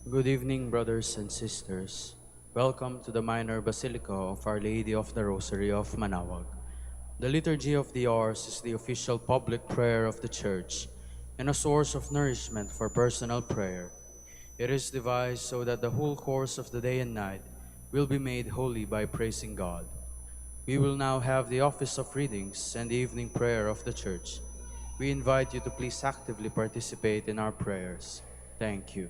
Good evening, brothers and sisters. Welcome to the Minor Basilica of Our Lady of the Rosary of Manaoag. The Liturgy of the Hours is the official public prayer of the Church and a source of nourishment for personal prayer. It is devised so that the whole course of the day and night will be made holy by praising God. We will now have the office of readings and the evening prayer of the Church. We invite you to please actively participate in our prayers. Thank you.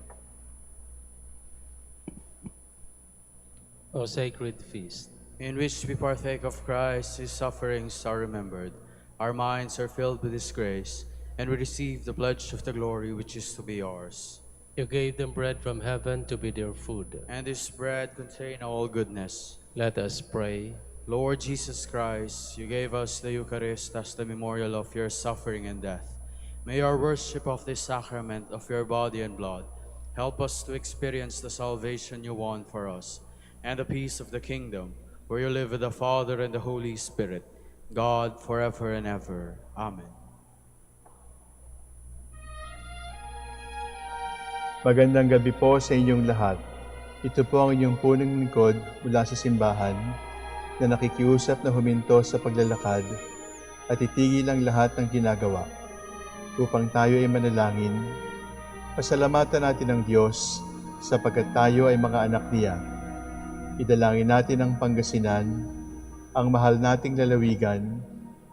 O sacred feast, In which we partake of Christ, his sufferings are remembered. Our minds are filled with his grace, and we receive the pledge of the glory which is to be ours. you gave them bread from heaven to be their food. And this bread contain all goodness. Let us pray. Lord Jesus Christ, you gave us the Eucharist as the memorial of your suffering and death. May our worship of this sacrament of your body and blood help us to experience the salvation you won for us and the peace of the kingdom, where you live with the Father and the Holy Spirit, God forever and ever. Amen. Magandang gabi po sa inyong lahat. Ito po ang inyong punong lingkod mula sa simbahan na nakikiusap na huminto sa paglalakad at itigil ang lahat ng ginagawa upang tayo ay manalangin. Pasalamatan natin ang Diyos sapagkat tayo ay mga anak niya. Idalangin natin ang Pangasinan, ang mahal nating lalawigan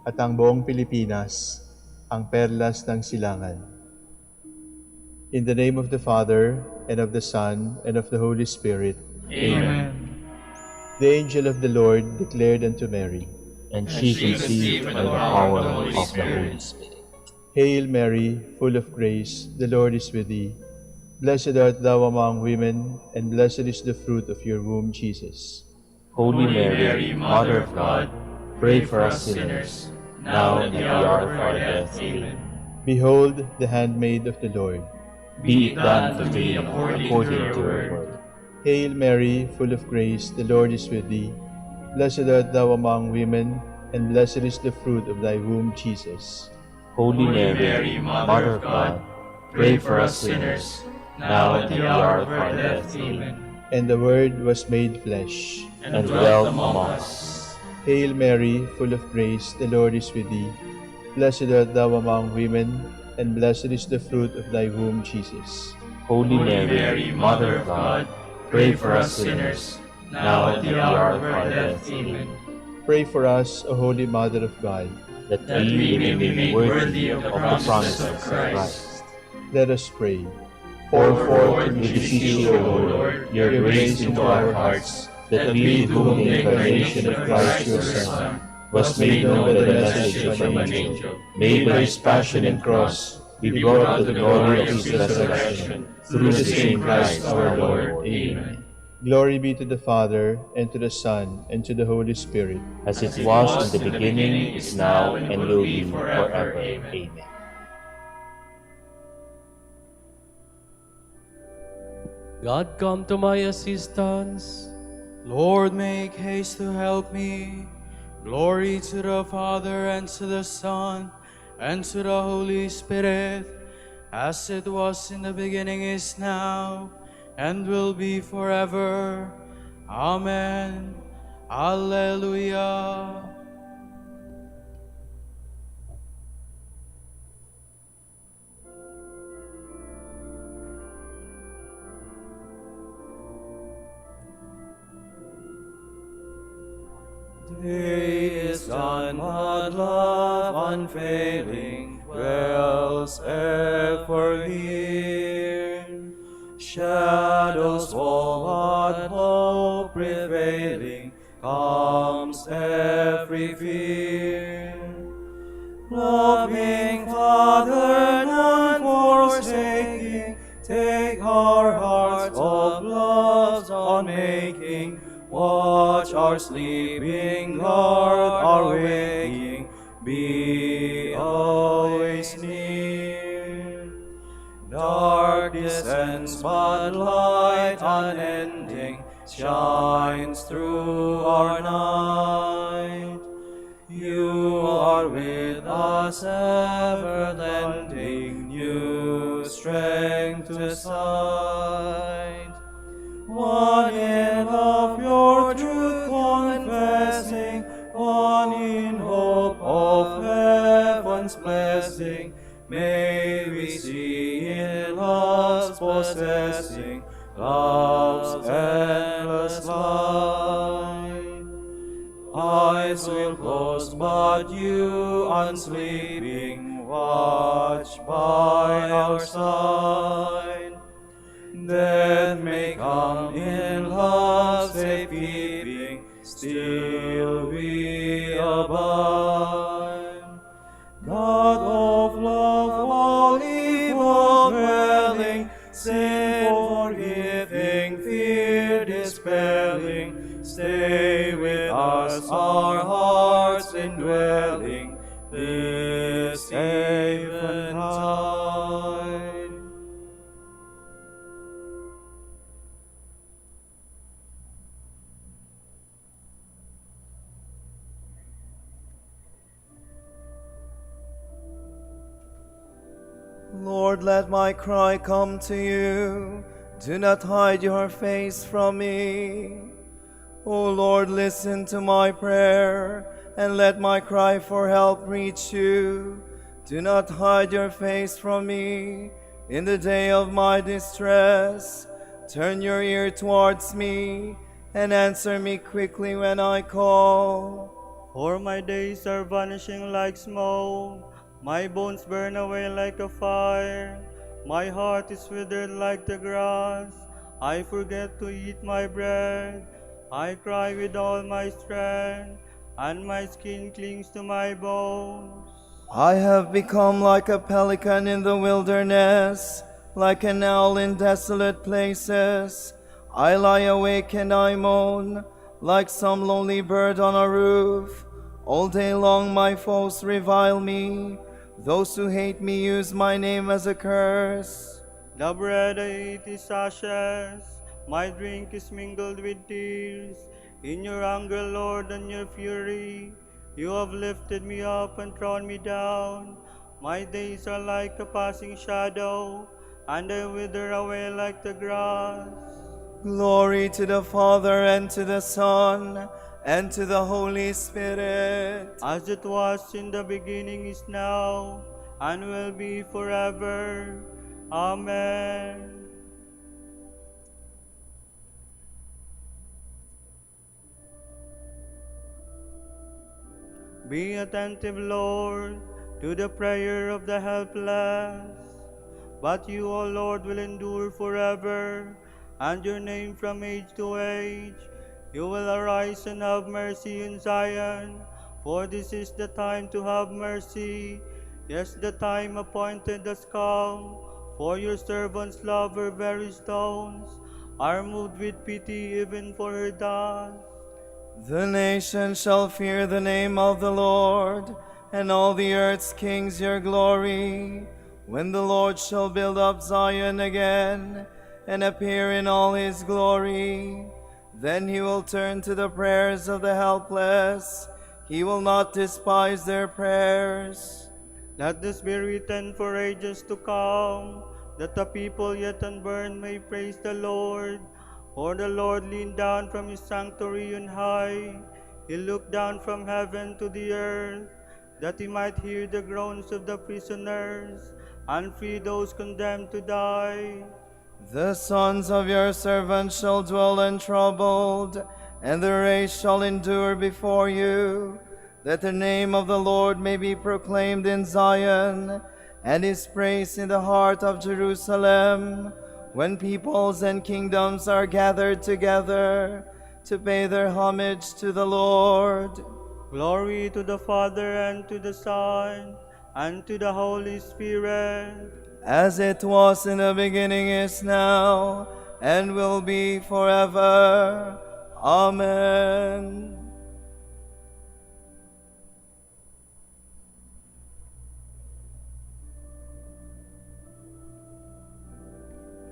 at ang buong Pilipinas, ang perlas ng silangan. In the name of the Father, and of the Son, and of the Holy Spirit. Amen. The angel of the Lord declared unto Mary, And she conceived by the power of the Holy Spirit. Hail Mary, full of grace, the Lord is with thee. Blessed art thou among women, and blessed is the fruit of your womb, Jesus. Holy Mary, Mother of God, pray for us sinners, now and at the hour of our death. Amen. Behold the handmaid of the Lord. Be it done to me according to your word. Hail Mary, full of grace, the Lord is with thee. Blessed art thou among women, and blessed is the fruit of thy womb, Jesus. Holy Mary, Mother of God, pray for us sinners, now and at the hour of our death. Amen. And the Word was made flesh, And dwelt among us. Hail Mary, full of grace, the Lord is with thee. Blessed art thou among women, and blessed is the fruit of thy womb, Jesus. Holy Mary, Mother of God, pray for us sinners, now and at the hour of our death. Amen. Pray for us, O Holy Mother of God. That we may be made worthy of the promises of Christ. Let us pray. Pour forth, we beseech you, O Lord, your grace into our hearts, that we, whom the incarnation of Christ your Son was made known by the message of an angel, may by his passion and cross be brought to the glory of his resurrection, through the same Christ our Lord. Amen. Glory be to the Father, and to the Son, and to the Holy Spirit. As it was in the beginning, is now, and will be forever. Amen. God, come to my assistance. Lord, make haste to help me. Glory to the Father, and to the Son, and to the Holy Spirit, as it was in the beginning, is now, and will be forever. Amen. Alleluia. Day is done, but love unfailing dwells ever near. Shadows fall, but hope prevailing calms every fear. Loving Father, none forsaking, take our hearts of love's unmaking. Watch our sleeping, guard our waking, be always near. Dark descends, but light unending shines through our night. You are with us, ever lending new strength to sight. possessing love's endless light. Eyes will close, but you, unsleeping, watch by our side. Death may come in love's safe keeping, still we abide. God of love, all evil dwelling, sin forgiving, fear dispelling, stay with us, our hearts indwelling, this eventide. Lord, let my cry come to you. Do not hide your face from me. O Lord, listen to my prayer, and let my cry for help reach you. Do not hide your face from me in the day of my distress. Turn your ear towards me, and answer me quickly when I call. For my days are vanishing like smoke, my bones burn away like a fire. My heart is withered like the grass, I forget to eat my bread. I cry with all my strength, and my skin clings to my bones. I have become like a pelican in the wilderness, like an owl in desolate places. I lie awake and I moan, like some lonely bird on a roof. All day long my foes revile me. Those who hate me use my name as a curse. The bread I eat is ashes, my drink is mingled with tears. In your anger, Lord, and your fury, you have lifted me up and thrown me down. My days are like a passing shadow, and I wither away like the grass. Glory to the Father, and to the Son, and to the Holy Spirit. As it was in the beginning, is now, and will be forever. Amen. Be attentive, Lord, to the prayer of the helpless. But you, O Lord, will endure forever, and your name from age to age. You will arise and have mercy in Zion, for this is the time to have mercy. Yes, the time appointed has come, for your servants love her very stones, are moved with pity even for her dust. The nations shall fear the name of the Lord, and all the earth's kings your glory. When the Lord shall build up Zion again, and appear in all his glory, then he will turn to the prayers of the helpless. He will not despise their prayers. Let this be written for ages to come, that the people yet unburned may praise the Lord. For the Lord leaned down from his sanctuary on high. He looked down from heaven to the earth, that he might hear the groans of the prisoners, and free those condemned to die. The sons of your servants shall dwell untroubled, and the race shall endure before you, that the name of the Lord may be proclaimed in Zion, and his praise in the heart of Jerusalem, when peoples and kingdoms are gathered together to pay their homage to the Lord. Glory to the Father, and to the Son, and to the Holy Spirit. As it was in the beginning, is now, and will be forever. Amen.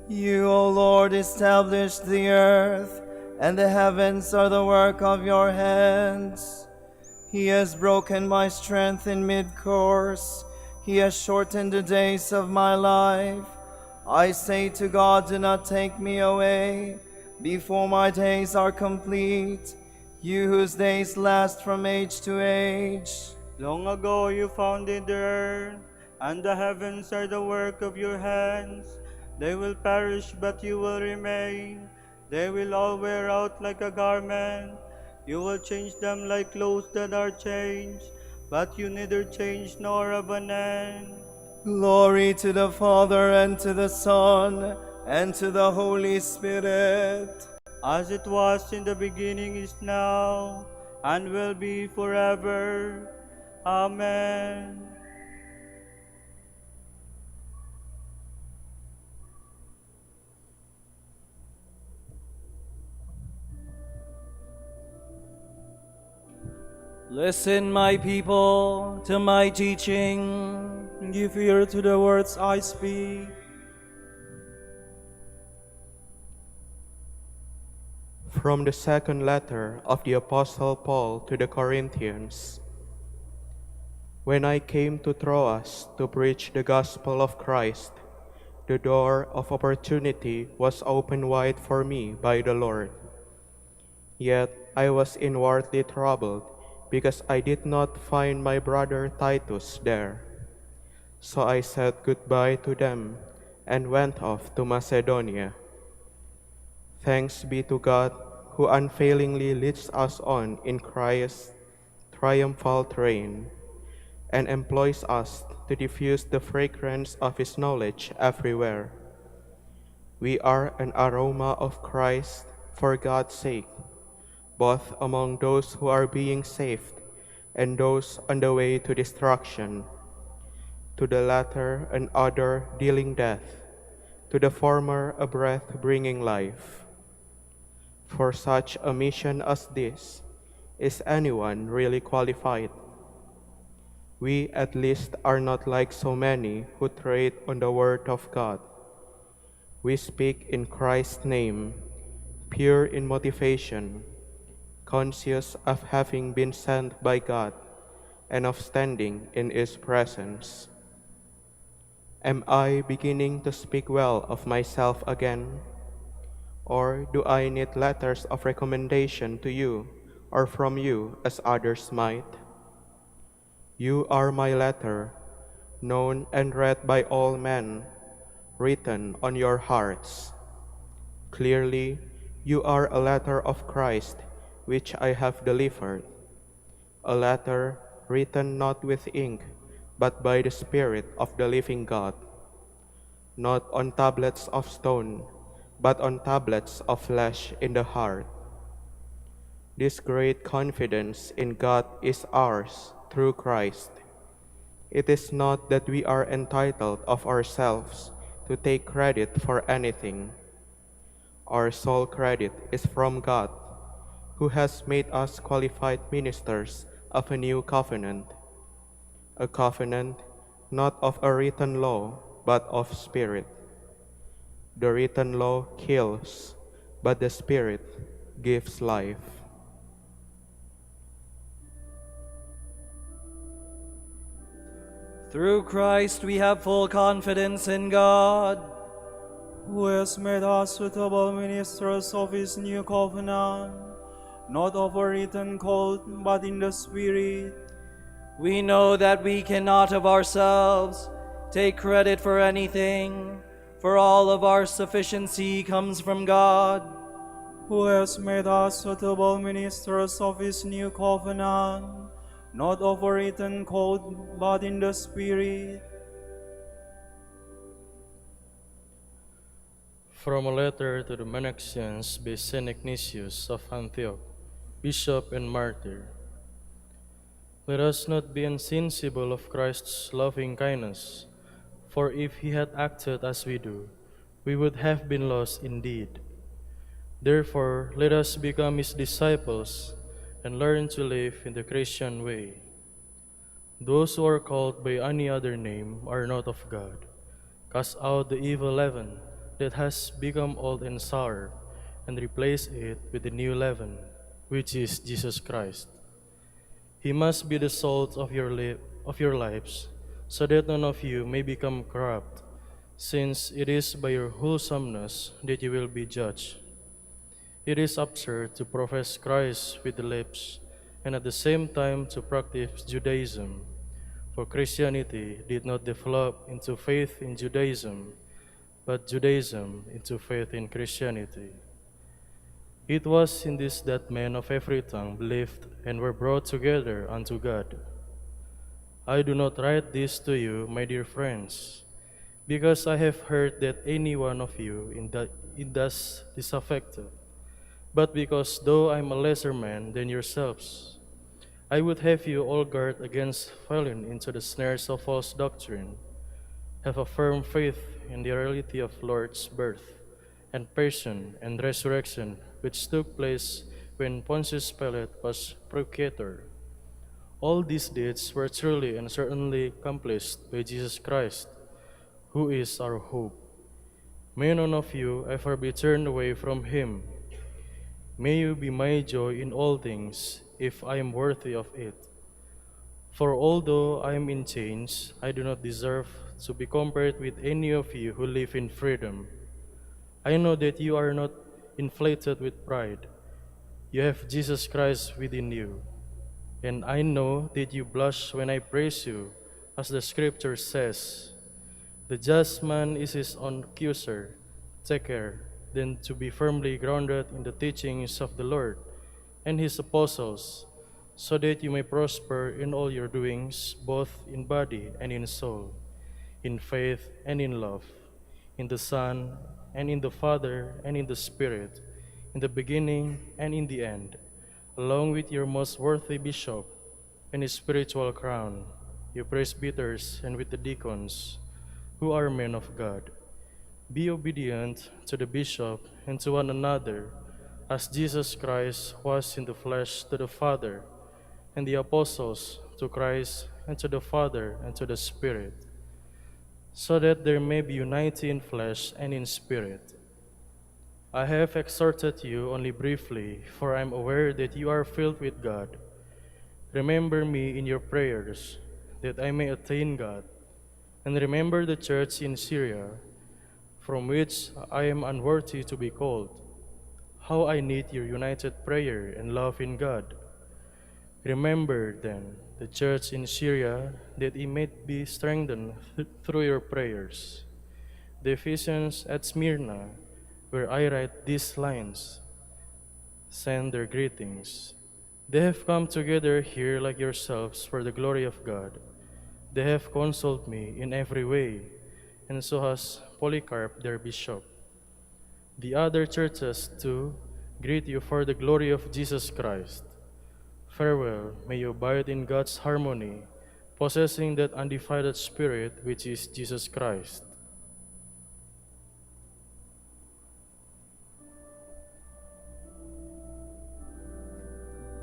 You, O Lord, established the earth, and the heavens are the work of your hands. He has broken my strength in mid-course. He has shortened the days of my life. I say to God, do not take me away before my days are complete. You whose days last from age to age. Long ago you founded the earth, and the heavens are the work of your hands. They will perish, but you will remain. They will all wear out like a garment. You will change them like clothes that are changed, but you neither change nor abandon. Glory to the Father, and to the Son, and to the Holy Spirit. As it was in the beginning, is now, and will be forever. Amen. Listen, my people, to my teaching. Give ear to the words I speak. From the second letter of the Apostle Paul to the Corinthians. When I came to Troas to preach the gospel of Christ, the door of opportunity was opened wide for me by the Lord. Yet I was inwardly troubled, because I did not find my brother Titus there. So I said goodbye to them and went off to Macedonia. Thanks be to God, who unfailingly leads us on in Christ's triumphal train, and employs us to diffuse the fragrance of His knowledge everywhere. We are an aroma of Christ for God's sake, both among those who are being saved and those on the way to destruction. To the latter an odor dealing death, to the former a breath bringing life. For such a mission as this, is anyone really qualified? We at least are not like so many who trade on the word of God. We speak in Christ's name, pure in motivation, conscious of having been sent by God and of standing in His presence. Am I beginning to speak well of myself again? Or do I need letters of recommendation to you or from you as others might? You are my letter, known and read by all men, written on your hearts. Clearly, you are a letter of Christ, which I have delivered, a letter written not with ink, but by the Spirit of the living God, not on tablets of stone, but on tablets of flesh in the heart. This great confidence in God is ours through Christ. It is not that we are entitled of ourselves to take credit for anything. Our sole credit is from God, who has made us qualified ministers of a new covenant, a covenant not of a written law, but of spirit. The written law kills, but the Spirit gives life. Through Christ we have full confidence in God, who has made us suitable ministers of His new covenant, not of a written code, but in the Spirit. We know that we cannot of ourselves take credit for anything, for all of our sufficiency comes from God, who has made us suitable ministers of His new covenant, not of a written code, but in the Spirit. From a letter to the Manaxians by Saint Ignatius of Antioch, Bishop and Martyr. Let us not be insensible of Christ's loving kindness, for if He had acted as we do, we would have been lost indeed. Therefore, let us become His disciples and learn to live in the Christian way. Those who are called by any other name are not of God. Cast out the evil leaven that has become old and sour, and replace it with the new leaven, which is Jesus Christ. He must be the salt of your lives, so that none of you may become corrupt, since it is by your wholesomeness that you will be judged. It is absurd to profess Christ with the lips, and at the same time to practice Judaism, for Christianity did not develop into faith in Judaism, but Judaism into faith in Christianity. It was in this that men of every tongue believed and were brought together unto God. I do not write this to you, my dear friends, because I have heard that any one of you in thus disaffected, but because though I am a lesser man than yourselves, I would have you all guard against falling into the snares of false doctrine. Have a firm faith in the reality of Lord's birth and passion and resurrection, which took place when Pontius Pilate was procurator. All these deeds were truly and certainly accomplished by Jesus Christ, who is our hope. May none of you ever be turned away from him. May you be my joy in all things, if I am worthy of it. For although I am in chains, I do not deserve to be compared with any of you who live in freedom. I know that you are not inflated with pride. You have Jesus Christ within you. And I know that you blush when I praise you, as the scripture says, "The just man is his own accuser." Take care, then, to be firmly grounded in the teachings of the Lord and his apostles, so that you may prosper in all your doings, both in body and in soul, in faith and in love, in the Son and in the Father and in the Spirit, in the beginning and in the end, along with your most worthy bishop and his spiritual crown, you presbyters and with the deacons, who are men of God. Be obedient to the bishop and to one another, as Jesus Christ was in the flesh to the Father, and the apostles to Christ and to the Father and to the Spirit, so that there may be unity in flesh and in spirit. I have exhorted you only briefly, for I am aware that you are filled with God. Remember me in your prayers, that I may attain God, and remember the church in Syria, from which I am unworthy to be called. How I need your united prayer and love in God. Remember, then, the church in Syria, that it may be strengthened through your prayers. The Ephesians at Smyrna, where I write these lines, send their greetings. They have come together here like yourselves for the glory of God. They have consoled me in every way, and so has Polycarp, their bishop. The other churches, too, greet you for the glory of Jesus Christ. Farewell, may you abide in God's harmony, possessing that undivided spirit which is Jesus Christ.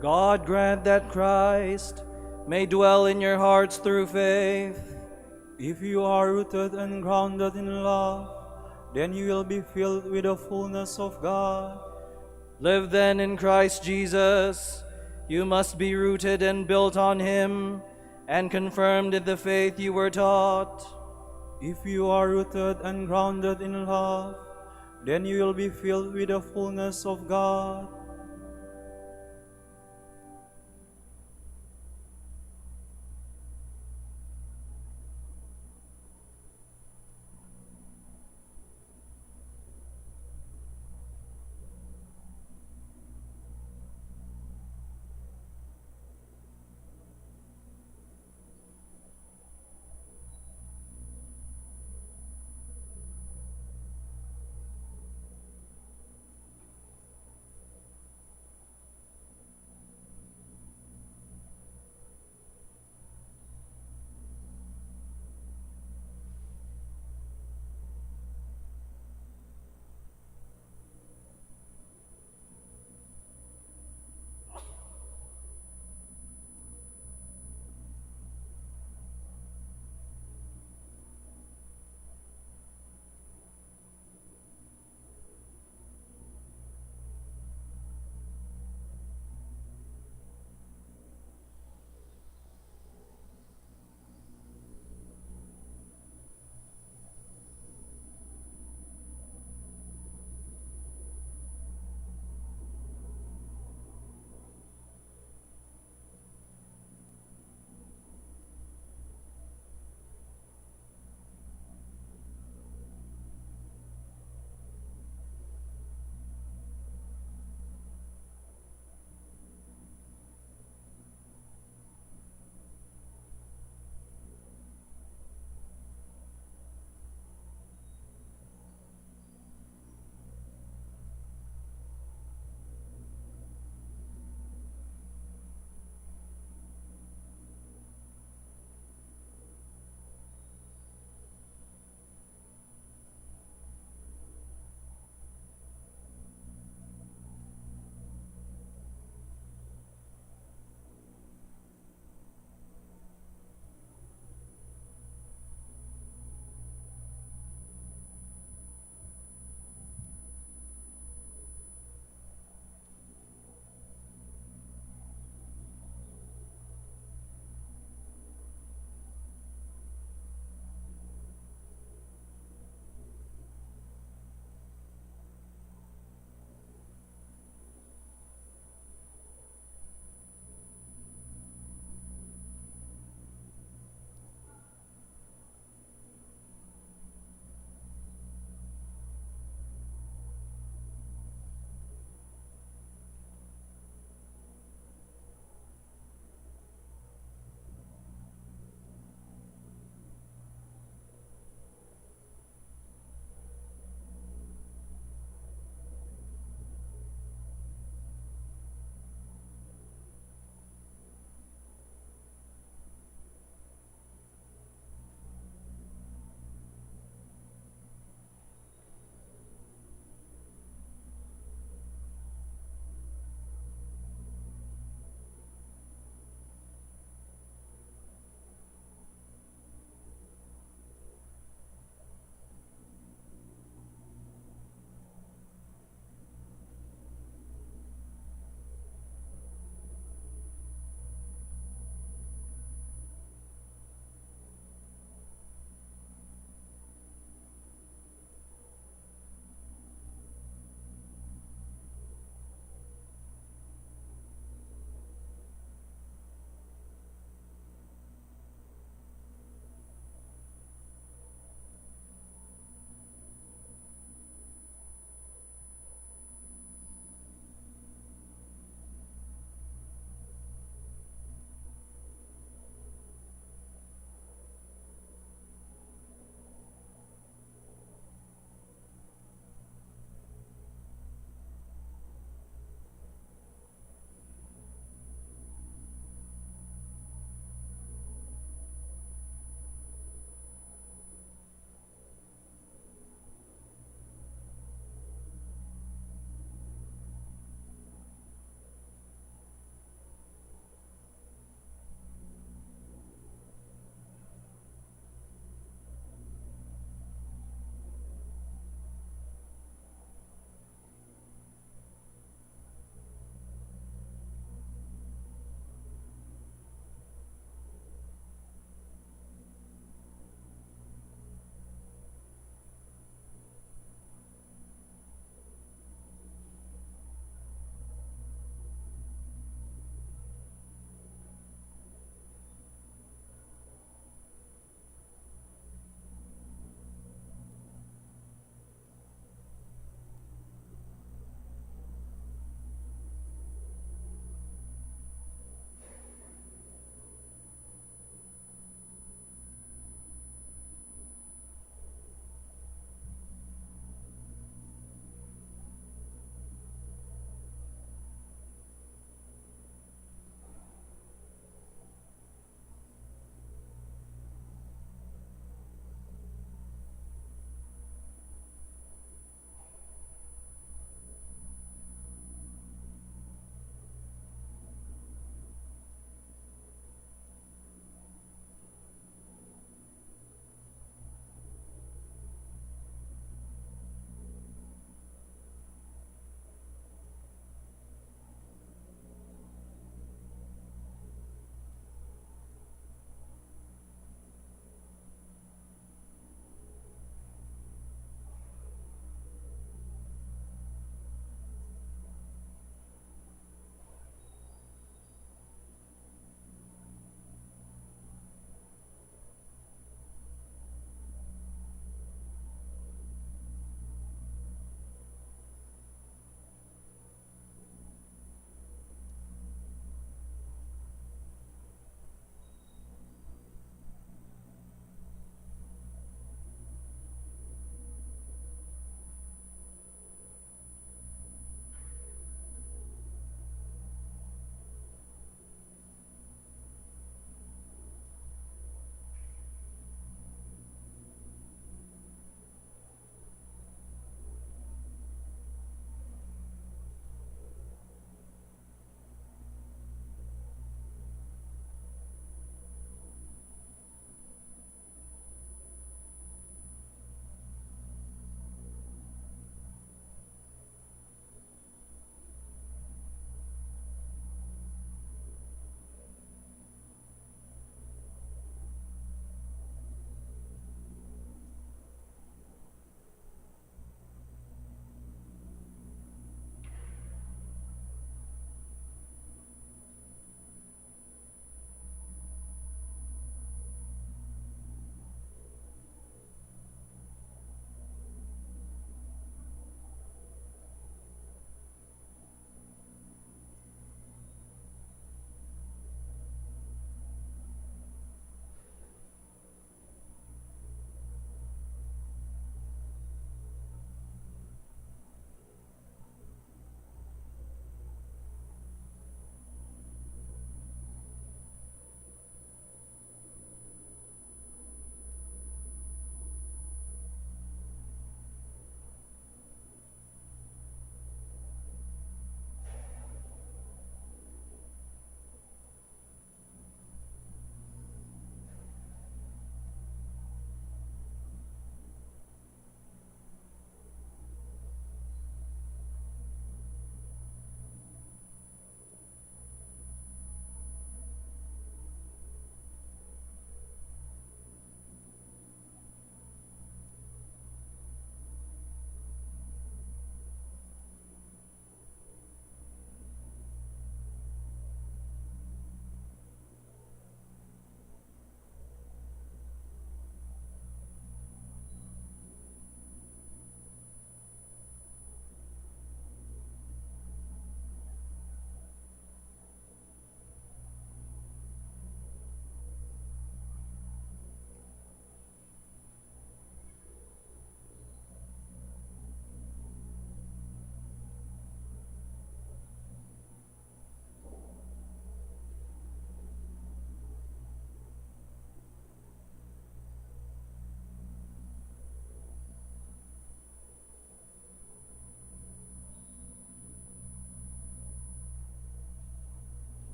God grant that Christ may dwell in your hearts through faith. If you are rooted and grounded in love, then you will be filled with the fullness of God. Live then in Christ Jesus. You must be rooted and built on him, and confirmed in the faith you were taught. If you are rooted and grounded in love, then you will be filled with the fullness of God.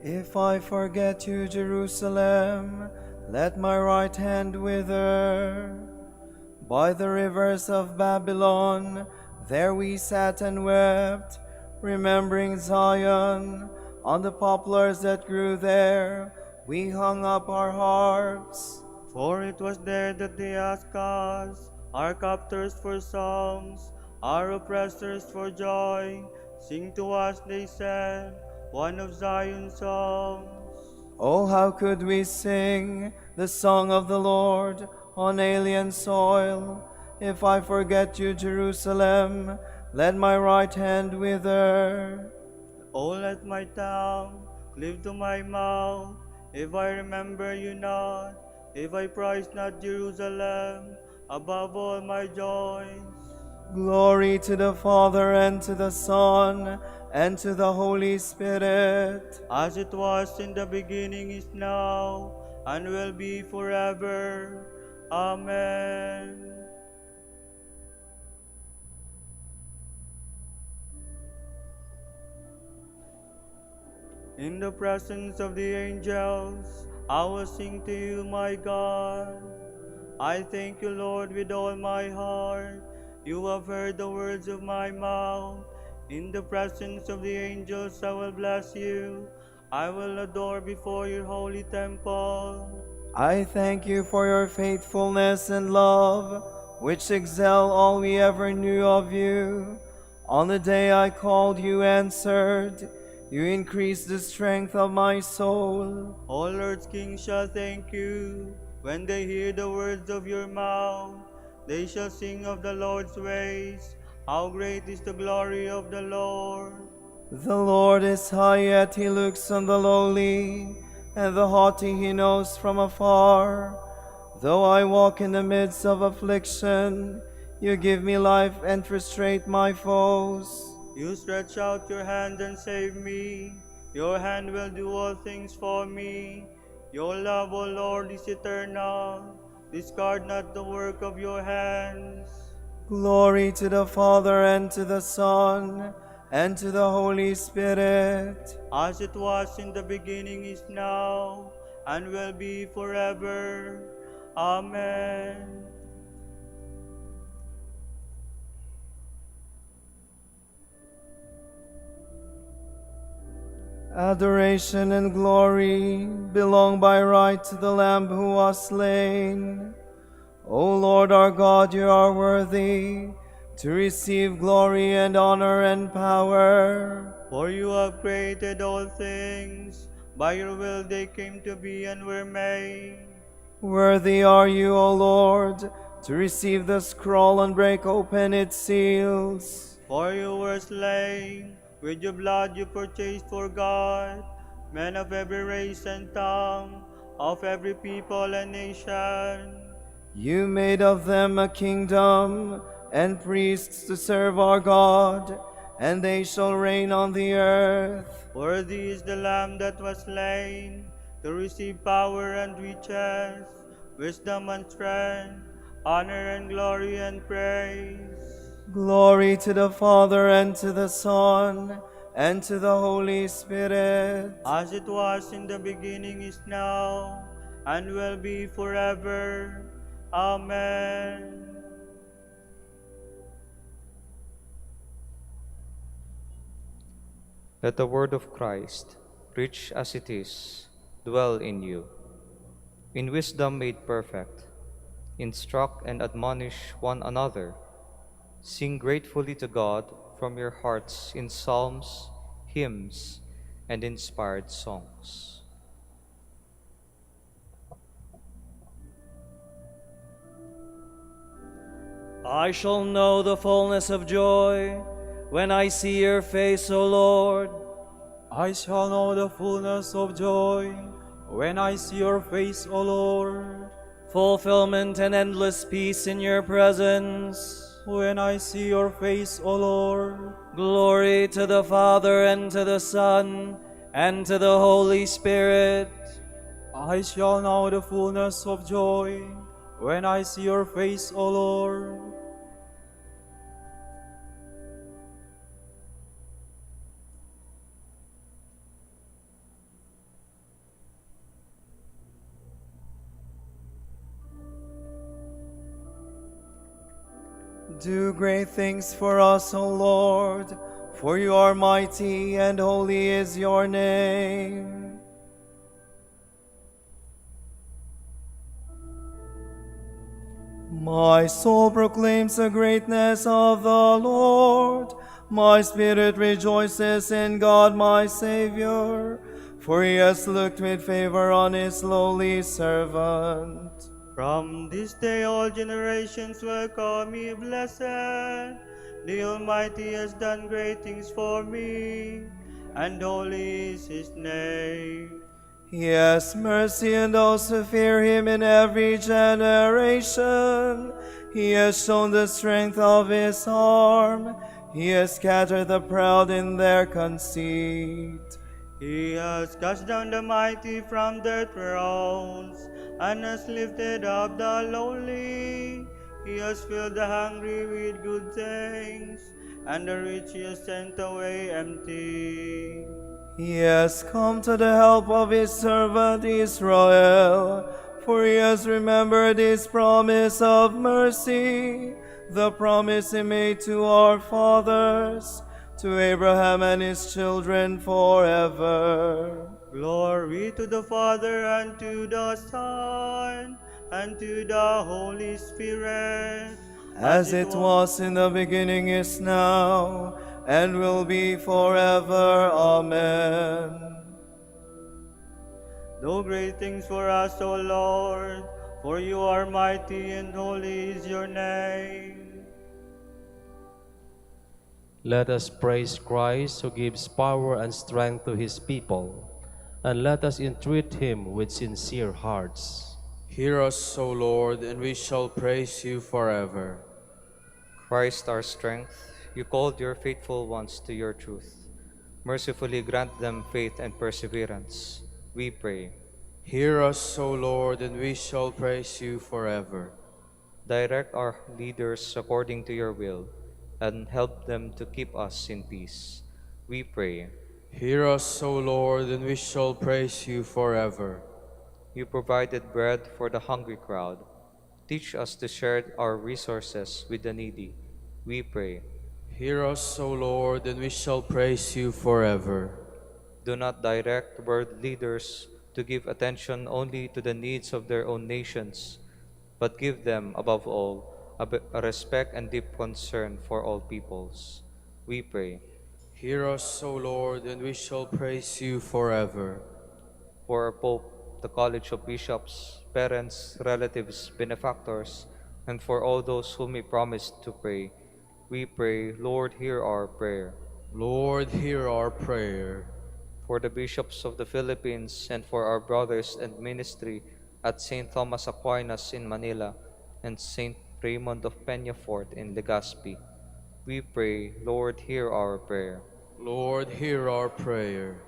If I forget you, Jerusalem, let my right hand wither. By the rivers of Babylon, there we sat and wept, remembering Zion. On the poplars that grew there, we hung up our harps. For it was there that they asked us, our captors for songs, our oppressors for joy. Sing to us, they said, one of Zion's songs. Oh, how could we sing the song of the Lord on alien soil? If I forget you, Jerusalem, let my right hand wither. Oh, let my tongue cleave to my mouth, if I remember you not, if I prize not Jerusalem above all my joys. Glory to the Father, and to the Son, and to the Holy Spirit. As it was in the beginning, is now, and will be forever. Amen. In the presence of the angels, I will sing to you, my God. I thank you, Lord, with all my heart. You have heard the words of my mouth. In the presence of the angels, I will bless you. I will adore before your holy temple. I thank you for your faithfulness and love, which excel all we ever knew of you. On the day I called, you answered. You increased the strength of my soul. All earth's kings shall thank you when they hear the words of your mouth. They shall sing of the Lord's ways. How great is the glory of the Lord! The Lord is high, yet he looks on the lowly, and the haughty he knows from afar. Though I walk in the midst of affliction, you give me life and frustrate my foes. You stretch out your hand and save me. Your hand will do all things for me. Your love, O Lord, is eternal. Discard not the work of your hands. Glory to the Father, and to the Son, and to the Holy Spirit. As it was in the beginning, is now, and will be forever. Amen. Adoration and glory belong by right to the Lamb who was slain. O Lord our God, you are worthy to receive glory and honor and power. For you have created all things. By your will they came to be and were made. Worthy are you, O Lord, to receive the scroll and break open its seals. For you were slain. With your blood you purchased for God men of every race and tongue, of every people and nation. You made of them a kingdom and priests to serve our God, and they shall reign on the earth. Worthy is the Lamb that was slain to receive power and riches, wisdom and strength, honor and glory and praise. Glory to the Father, and to the Son, and to the Holy Spirit. As it was in the beginning, is now, and will be forever. Amen. Let the word of Christ, rich as it is, dwell in you. In wisdom made perfect, instruct and admonish one another. Sing gratefully to God from your hearts in psalms, hymns, and inspired songs. I shall know the fullness of joy when I see your face, O Lord. I shall know the fullness of joy when I see your face, O Lord. Fulfillment and endless peace in your presence. When I see your face, O Lord. Glory to the Father, and to the Son, and to the Holy Spirit. I shall know the fullness of joy when I see your face, O Lord. Do great things for us, O Lord, for you are mighty and holy is your name. My soul proclaims the greatness of the Lord. My spirit rejoices in God my Savior, for he has looked with favor on his lowly servant. From this day all generations will call me blessed. The Almighty has done great things for me, and holy is his name. He has mercy on those who fear him in every generation. He has shown the strength of his arm. He has scattered the proud in their conceit. He has cast down the mighty from their thrones, and has lifted up the lowly. He has filled the hungry with good things, and the rich he has sent away empty. He has come to the help of his servant Israel, for he has remembered his promise of mercy, the promise he made to our fathers, to Abraham and his children forever. Glory to the Father, and to the Son, and to the Holy Spirit, As it was in the beginning, is now, and will be forever. Amen. Do great things for us, O Lord, for you are mighty and holy is your name. Let us praise Christ, who gives power and strength to his people, and let us entreat him with sincere hearts. Hear us, O Lord, and we shall praise you forever. Christ our strength, you called your faithful ones to your truth. Mercifully grant them faith and perseverance, we pray. Hear us, O Lord, and we shall praise you forever. Direct our leaders according to your will, and help them to keep us in peace, we pray. Hear us, O Lord, and we shall praise you forever. You provided bread for the hungry crowd. Teach us to share our resources with the needy, we pray. Hear us, O Lord, and we shall praise you forever. Do not direct world leaders to give attention only to the needs of their own nations, but give them, above all, a respect and deep concern for all peoples, we pray. Hear us, O Lord, and we shall praise you forever. For our Pope, the College of Bishops, parents, relatives, benefactors, and for all those whom we promised to pray, we pray, Lord, hear our prayer. Lord, hear our prayer. For the bishops of the Philippines and for our brothers and ministry at St. Thomas Aquinas in Manila and St. Raymond of Peñafort in Legazpi, we pray, Lord, hear our prayer. Lord, hear our prayer.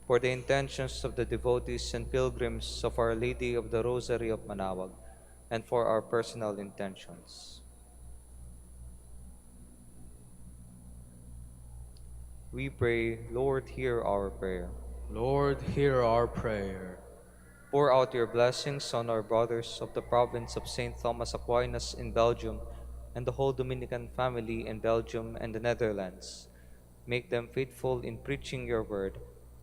For the intentions of the devotees and pilgrims of Our Lady of the Rosary of Manaoag, and for our personal intentions, we pray, Lord, hear our prayer. Lord, hear our prayer. Pour out your blessings on our brothers of the province of St. Thomas Aquinas in Belgium and the whole Dominican family in Belgium and the Netherlands. Make them faithful in preaching your word,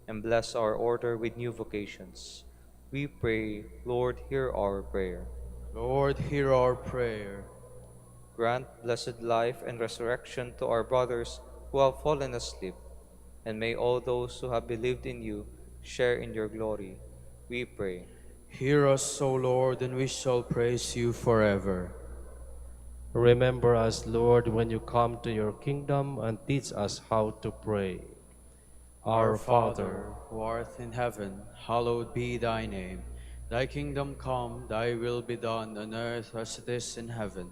and bless our order with new vocations. We pray, Lord, hear our prayer. Lord, hear our prayer. Grant blessed life and resurrection to our brothers who have fallen asleep, and may all those who have believed in you share in your glory, we pray. Hear us, O Lord, and we shall praise you forever. Remember us, Lord, when you come to your kingdom, and teach us how to pray. Our Father, who art in heaven, hallowed be thy name. Thy kingdom come, thy will be done on earth as it is in heaven.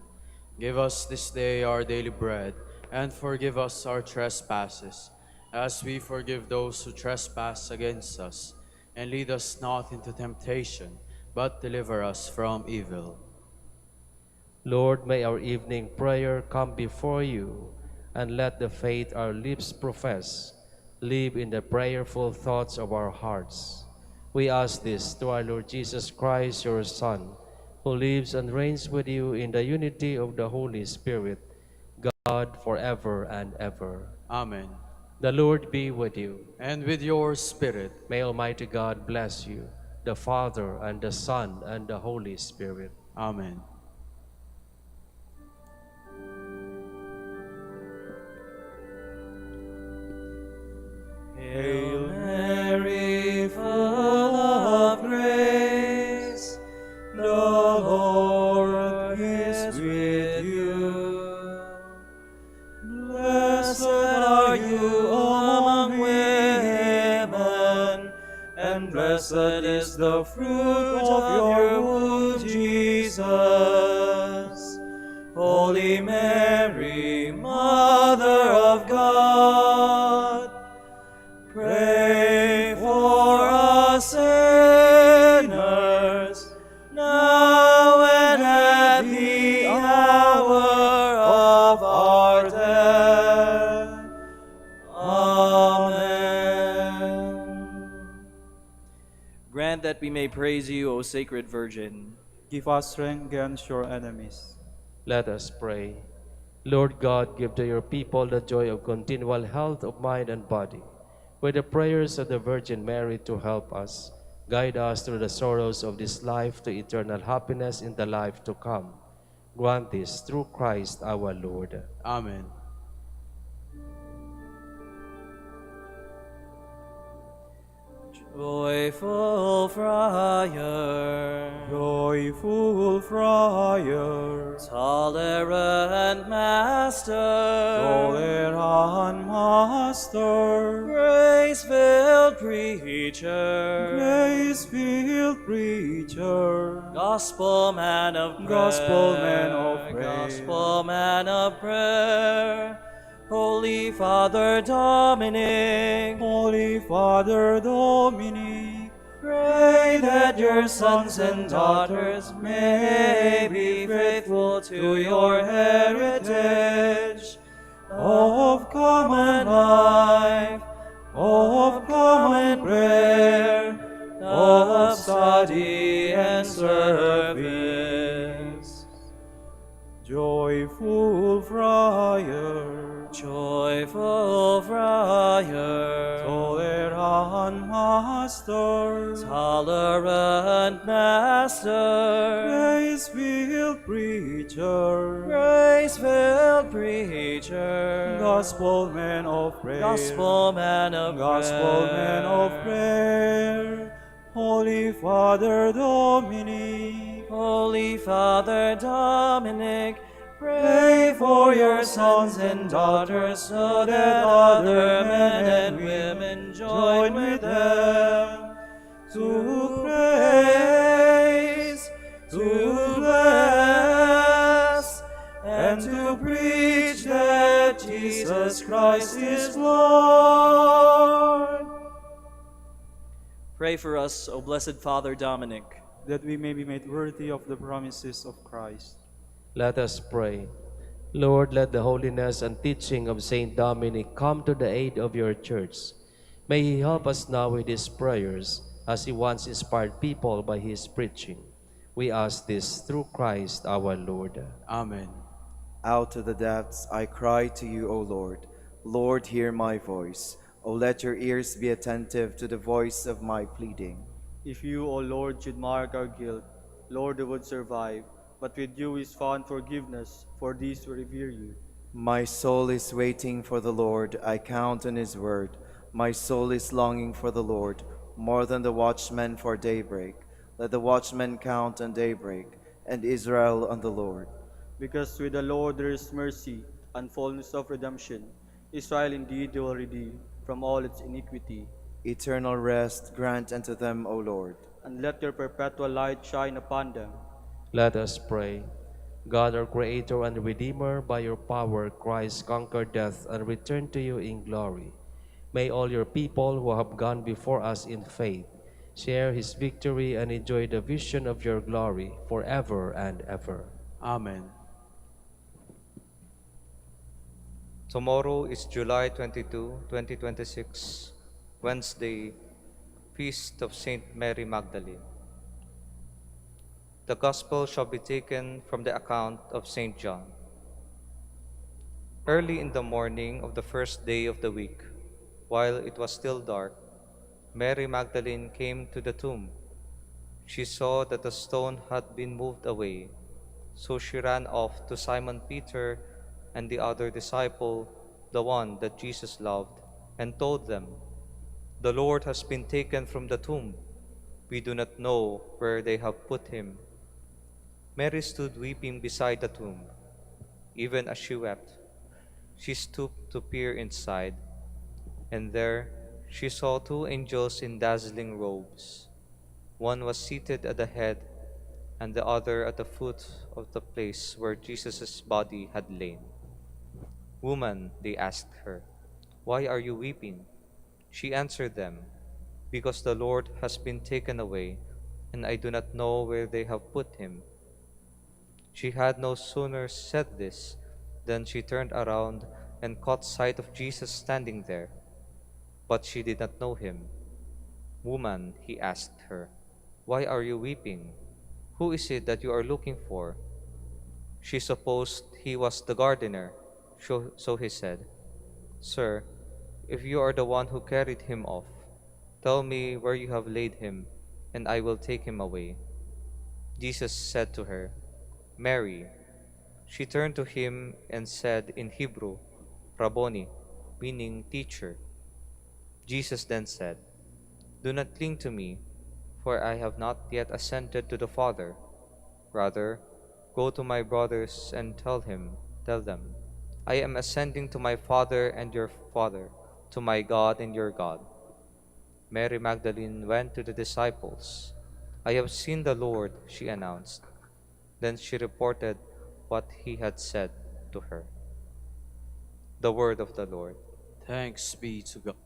Give us this day our daily bread, and forgive us our trespasses, as we forgive those who trespass against us. And lead us not into temptation, but deliver us from evil. Lord, may our evening prayer come before you, and let the faith our lips profess live in the prayerful thoughts of our hearts. We ask this through our Lord Jesus Christ, your Son, who lives and reigns with you in the unity of the Holy Spirit, God forever and ever. Amen. The Lord be with you. And with your spirit. May Almighty God bless you, the Father, and the Son, and the Holy Spirit. Amen. Hail Mary, full of grace, the Lord is with you. Blessed are you among women, and blessed is the fruit of your womb, Jesus. Holy Mary, Mother of God, pray for us sinners, now and at the hour of our death. Amen. Grant that we may praise you, O Sacred Virgin. Give us strength against your enemies. Let us pray. Lord God, give to your people the joy of continual health of mind and body. With the prayers of the Virgin Mary to help us, guide us through the sorrows of this life to eternal happiness in the life to come. Grant this through Christ our Lord. Amen. Joyful Friar, Joyful Friar, tolerant Master, tolerant Master, grace-filled Preacher, grace-filled Preacher, Gospel Man of Prayer, Gospel Man of Prayer, Gospel Man of Prayer, Holy Father Dominic, Holy Father Dominic, pray that your sons and daughters may be faithful to your heritage of common life, of common prayer, of study and service. Joyful Friar, Joyful Friar, tolerant Master, tolerant Master, grace-filled Preacher, grace-filled Preacher, Gospel Man of Prayer, Gospel Man of Gospel Man of Prayer, Holy Father Dominic, Holy Father Dominic, pray for your sons and daughters so that other men and women join with them to praise, to bless, and to preach that Jesus Christ is Lord. Pray for us, O blessed Father Dominic, that we may be made worthy of the promises of Christ. Let us pray. Lord, let the holiness and teaching of Saint Dominic come to the aid of your church. May he help us now with his prayers, as he once inspired people by his preaching. We ask this through Christ our Lord. Amen. Out of the depths I cry to you, O Lord. Lord, hear my voice. O let your ears be attentive to the voice of my pleading. If you, O Lord, should mark our guilt, Lord, we would survive. But with you is found forgiveness, for these who revere you. My soul is waiting for the Lord. I count on his word. My soul is longing for the Lord, more than the watchmen for daybreak. Let the watchmen count on daybreak, and Israel on the Lord. Because with the Lord there is mercy and fullness of redemption. Israel indeed will redeem from all its iniquity. Eternal rest grant unto them, O Lord. And let your perpetual light shine upon them. Let us pray. God, our Creator and Redeemer, by your power Christ conquered death and returned to you in glory. May all your people who have gone before us in faith share his victory and enjoy the vision of your glory forever and ever. Amen. Tomorrow is July 22, 2026, Wednesday, Feast of Saint Mary Magdalene. The Gospel shall be taken from the account of Saint John. Early in the morning of the first day of the week, while it was still dark, Mary Magdalene came to the tomb. She saw that the stone had been moved away. So she ran off to Simon Peter and the other disciple, the one that Jesus loved, and told them, "The Lord has been taken from the tomb. We do not know where they have put him." Mary stood weeping beside the tomb. Even as she wept, she stooped to peer inside, and there she saw two angels in dazzling robes. One was seated at the head, and the other at the foot of the place where Jesus' body had lain. "Woman," they asked her, "why are you weeping?" She answered them, "Because the Lord has been taken away, and I do not know where they have put him." She had no sooner said this than she turned around and caught sight of Jesus standing there, but she did not know him. "Woman," he asked her, "why are you weeping? Who is it that you are looking for?" She supposed he was the gardener, so he said, "Sir, if you are the one who carried him off, tell me where you have laid him, and I will take him away." Jesus said to her, "Mary." She turned to him and said in Hebrew, "Rabboni," meaning teacher. Jesus then said, "Do not cling to me, for I have not yet ascended to the Father. Rather, go to my brothers and tell them, I am ascending to my Father and your Father, to my God and your God." Mary Magdalene went to the disciples. "I have seen the Lord," she announced. Then she reported what he had said to her. The word of the Lord. Thanks be to God.